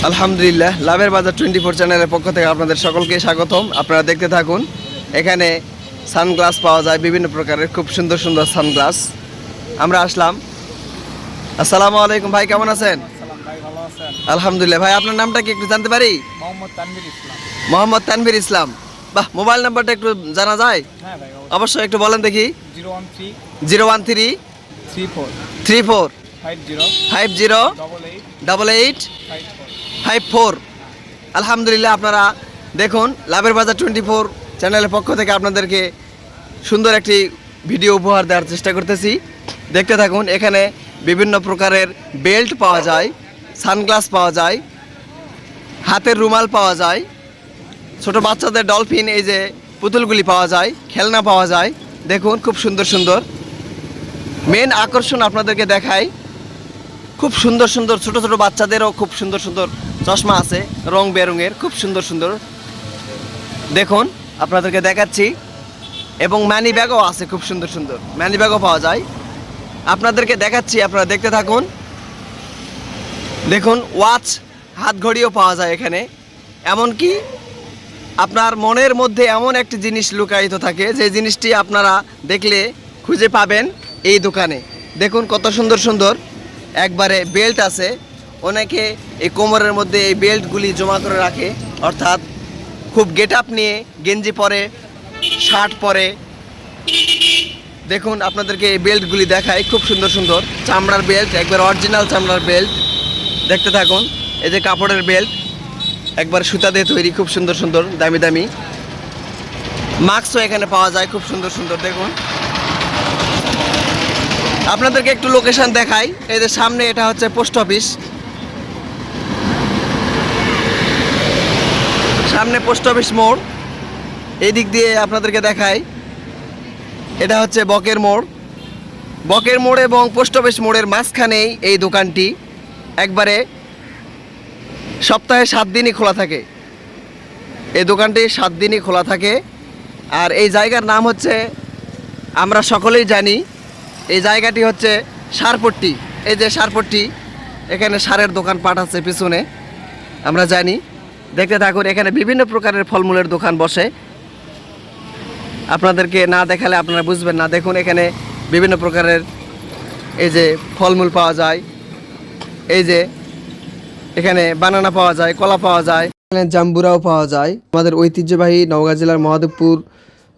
আলহামদুলিল্লাহ, লাভের বাজার 24 চ্যানেলের পক্ষ থেকে আপনাদের সকলকে স্বাগতম। আপনারা দেখতে থাকুন। এখানে সানগ্লাস পাওয়া যায়, বিভিন্ন প্রকারের খুব সুন্দর সুন্দর সানগ্লাস। আমরা আসলাম। আসসালামু আলাইকুম ভাই, কেমন আছেন? আলহামদুলিল্লাহ। ভাই আপনার নামটা কি একটু জানতে পারি? মোহাম্মদ তানভীর ইসলাম। বাহ, মোবাইল নাম্বারটা একটু জানা যায়? অবশ্যই একটু বলেন দেখি। 013 34 50 88 54। আলহামদুলিল্লাহ, আপনারা দেখুন লাভের বাজার 24 চ্যানেলের পক্ষ থেকে আপনাদেরকে সুন্দর একটি ভিডিও উপহার দেওয়ার চেষ্টা করতেছি। দেখতে থাকুন। এখানে বিভিন্ন প্রকারের বেল্ট পাওয়া যায়, সানগ্লাস পাওয়া যায়, হাতের রুমাল পাওয়া যায়, ছোট বাচ্চাদের ডলফিন এই যে পুতুলগুলি পাওয়া যায়, খেলনা পাওয়া যায়। দেখুন খুব সুন্দর সুন্দর। মেন আকর্ষণ আপনাদেরকে দেখাই, খুব সুন্দর সুন্দর ছোট ছোট বাচ্চাদেরও খুব সুন্দর সুন্দর চশমা আছে, রং বেরঙের, খুব সুন্দর সুন্দর। দেখুন আপনাদেরকে দেখাচ্ছি। এবং মানি ব্যাগও আছে, খুব সুন্দর সুন্দর মানি ব্যাগও পাওয়া যায়। আপনাদেরকে দেখাচ্ছি, আপনারা দেখতে থাকুন। দেখুন ওয়াচ, হাত ঘড়িও পাওয়া যায় এখানে। এমনকি আপনার মনের মধ্যে এমন একটি জিনিস লুকায়িত থাকে, যে জিনিসটি আপনারা দেখলে খুঁজে পাবেন এই দোকানে। দেখুন কত সুন্দর সুন্দর একবারে বেল্ট আছে। অনেকে এই কোমরের মধ্যে এই বেল্টগুলি জমা করে রাখে, অর্থাৎ খুব গেট আপ নিয়ে গেঞ্জি পরে, শার্ট পরে। দেখুন আপনাদেরকে এই বেল্টগুলি দেখায়, খুব সুন্দর সুন্দর চামড়ার বেল্ট, একবার অরিজিনাল চামড়ার বেল্ট। দেখতে থাকুন। এই যে কাপড়ের বেল্ট, একবার সুতা দিয়ে তৈরি, খুব সুন্দর সুন্দর দামি দামি। মাস্কও এখানে পাওয়া যায়, খুব সুন্দর সুন্দর। দেখুন আপনাদেরকে একটু লোকেশন দেখাই। এই যে সামনে, এটা হচ্ছে পোস্ট অফিস, সামনে পোস্ট অফিস মোড়। এই দিক দিয়ে আপনাদেরকে দেখাই, এটা হচ্ছে বকের মোড়। বকের মোড় এবং পোস্ট অফিস মোড়ের মাঝখানেই এই দোকানটি। একবারে সপ্তাহে 7 দিনই খোলা থাকে এই দোকানটি, 7 দিনই খোলা থাকে। আর এই জায়গার নাম হচ্ছে, আমরা সকলেই জানি, এই জায়গাটি হচ্ছে সারপট্টি। এই যে সারপট্টি, এখানে সারের দোকান পাট আছে পিছনে, আমরা জানি। দেখতে থাকুন। এখানে বিভিন্ন প্রকারের ফলমূলের দোকান বসে, আপনাদেরকে না দেখালে আপনারা বুঝবেন না। দেখুন এখানে বিভিন্ন প্রকারের এই যে ফলমূল পাওয়া যায়। এই যে এখানে বানানা পাওয়া যায়, কলা পাওয়া যায়, এখানে জাম্বুরাও পাওয়া যায়। আমাদের ঐতিহ্যবাহী নওগাঁ জেলার মহাদেবপুর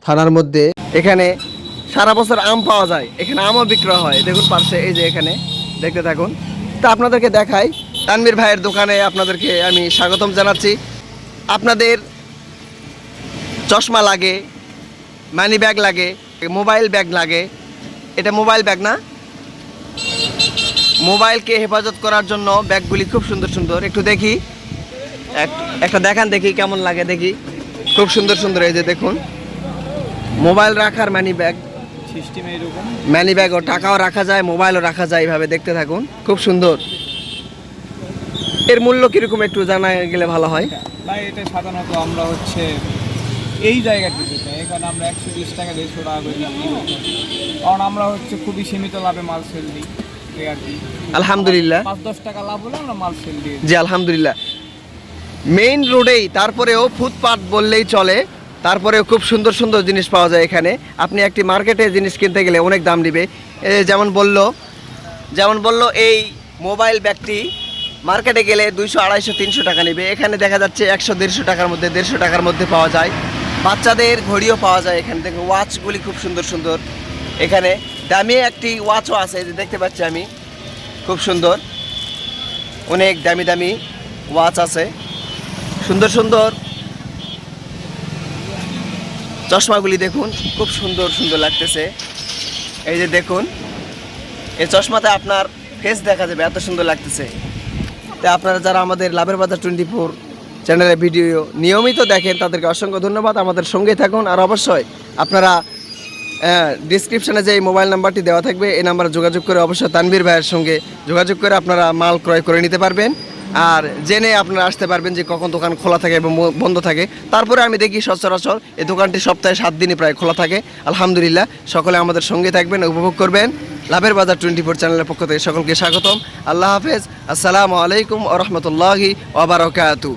থানার মধ্যে এখানে সারা বছর আম পাওয়া যায়। এখানে আমও বিক্রয় হয়। দেখুন পাশে, এই যে এখানে দেখতে থাকুন। তা আপনাদেরকে দেখাই, তানভীর ভাইয়ের দোকানে আপনাদেরকে আমি স্বাগতম জানাচ্ছি। আপনাদের চশমা লাগে, মানি ব্যাগ লাগে, মোবাইল ব্যাগ লাগে। এটা মোবাইল ব্যাগ না, মোবাইলকে হেফাজত করার জন্য ব্যাগগুলি খুব সুন্দর সুন্দর। একটু দেখি, একটা দেখান দেখি কেমন লাগে, দেখি। খুব সুন্দর সুন্দর। এই যে দেখুন, মোবাইল রাখার মানি ব্যাগ সিস্টেম, এইরকম মানি ব্যাগও, টাকাও রাখা যায়, মোবাইলও রাখা যায়। এইভাবে দেখতে থাকুন, খুব সুন্দর। এর মূল্য কীরকম একটু জানা গেলে ভালো হয়। ভাই এটা সাধারণত আমরা হচ্ছে এই জায়গাটিতে, এখানে আমরা 120 টাকা 150 টাকা করে বিক্রি করি, কারণ আমরা হচ্ছে খুবই সীমিত লাভে মাল সেল দিই। আলহামদুলিল্লাহ, 5-10 টাকা লাভ হলে আমরা মাল সেল দিই। জি আলহামদুলিল্লাহ। মেইন রোডেই, তারপরেও ফুটপাত বললেই চলে, তারপরেও খুব সুন্দর সুন্দর জিনিস পাওয়া যায় এখানে। আপনি একটি মার্কেটে জিনিস কিনতে গেলে অনেক দাম দিবে। যেমন বললো এই মোবাইল ব্যাগটি মার্কেটে গেলে 200, 250, 300 টাকা নেবে। এখানে দেখা যাচ্ছে 100-150 টাকার মধ্যে, 150 টাকার মধ্যে পাওয়া যায়। বাচ্চাদের ঘড়িও পাওয়া যায় এখানে। দেখুন ওয়াচগুলি খুব সুন্দর সুন্দর। এখানে দামি একটি ওয়াচও আছে, যে দেখতে পাচ্ছি আমি, খুব সুন্দর। অনেক দামি দামি ওয়াচ আছে, সুন্দর সুন্দর। চশমাগুলি দেখুন, খুব সুন্দর সুন্দর লাগতেছে। এই যে দেখুন, এই চশমাতে আপনার ফেস দেখা যাবে, এত সুন্দর লাগতেছে। তাই আপনারা যারা আমাদের লাভের বাজার 24 চ্যানেলের ভিডিও নিয়মিত দেখেন, তাদেরকে অসংখ্য ধন্যবাদ। আমাদের সঙ্গেই থাকুন। আর অবশ্যই আপনারা ডিসক্রিপশানে যে মোবাইল নাম্বারটি দেওয়া থাকবে, এই নাম্বারে যোগাযোগ করে অবশ্যই তানভীর ভাইয়ের সঙ্গে যোগাযোগ করে আপনারা মাল ক্রয় করে নিতে পারবেন। আর জেনে আপনারা আসতে পারবেন যে কখন দোকান খোলা থাকে এবং বন্ধ থাকে। তারপরে আমি দেখি সচরাচর এই দোকানটি সপ্তাহে 7 দিনই প্রায় খোলা থাকে। আলহামদুলিল্লাহ, সকলে আমাদের সঙ্গে থাকবেন, উপভোগ করবেন। লাভের বাজার 24 চ্যানেলের পক্ষ থেকে সকলকে স্বাগতম। আল্লাহ হাফেজ। আসসালামু আলাইকুম ওয়া রাহমাতুল্লাহি ওয়া বারাকাতুহু।